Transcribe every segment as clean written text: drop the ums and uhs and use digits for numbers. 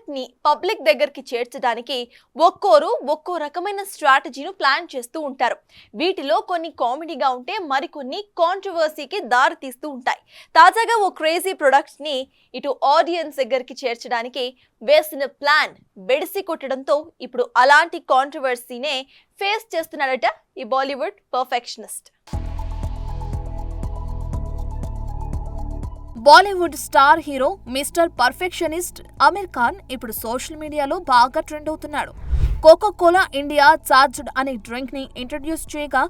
Product ని public దగ్గరికి చేర్చడానికి ఒక్కోరు ఒక్కో రకమైన స్ట్రాటజీను ప్లాన్ చేస్తూ ఉంటారు. వీటిలో కొన్ని కామెడీగా ఉంటే మరికొన్ని కాంట్రవర్సీకి దారి తీస్తూ ఉంటాయి. తాజాగా ఓ క్రేజీ ప్రొడక్ట్స్ ని ఇటు ఆడియన్స్ దగ్గరికి చేర్చడానికి వేసిన ప్లాన్ బెడిసి కొట్టడంతో ఇప్పుడు అలాంటి కాంట్రవర్సీనే ఫేస్ చేస్తున్నాడట ఈ Bollywood perfectionist. Bollywood star hero mister perfectionist Aamir Khan ఇప్పుడు సోషల్ మీడియాలో బాగా ట్రెండ్ అవుతున్నాడు. కోకా-కోలా ఇండియా చార్జ్డ్ అనే డ్రింక్ ని ఇంట్రడ్యూస్ చేయగా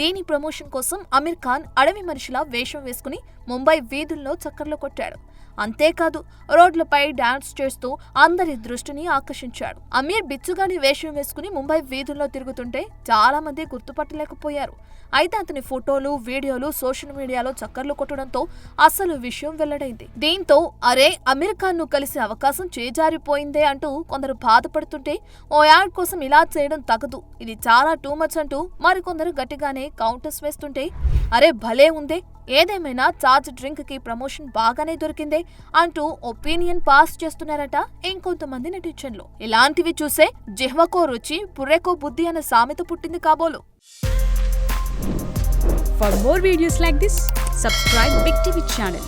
దీని ప్రమోషన్ కోసం అమీర్ ఖాన్ అడవి మనిషిలా వేషం వేసుకుని ముంబై వీధుల్లో చక్కర్లు కొట్టాడు. అంతేకాదు రోడ్లపై డాన్స్ చేస్తూ అందరి దృష్టిని ఆకర్షించాడు. అమీర్ బిచ్చుగాని వేషం వేసుకుని ముంబై వీధుల్లో తిరుగుతుంటే చాలా మంది గుర్తుపట్టలేకపోయారు. అయితే అతని ఫోటోలు, వీడియోలు సోషల్ మీడియాలో చక్కర్లు కొట్టడంతో అసలు విషయం వెల్లడైంది. దీంతో అరే అమీర్ ఖాన్ ను కలిసే అవకాశం చేజారిపోయిందే అంటూ కొందరు బాధపడుతుంటే, ఓ యాడ్ కోసం ఇలా చేయడం తగదు, ఇది చాలా టూ మచ్ అంటూ మరికొందరు గట్టిగానే కౌంటర్స్ వేస్తుంటే, అరే భలే ఉందే, ఏదేమైనా చార్జ్ డ్రింక్ కి ప్రమోషన్ బాగానే దొరికిందే అంటూ ఒపీనియన్ పాస్ చేస్తున్నారట ఇంకొంతమంది నెటిజన్లు. ఇలాంటివి చూసే జిహ్వకో రుచి పుర్రెకో బుద్ధి అనే సామెత పుట్టింది కాబోలు. For more videos like this, subscribe Big TV channel.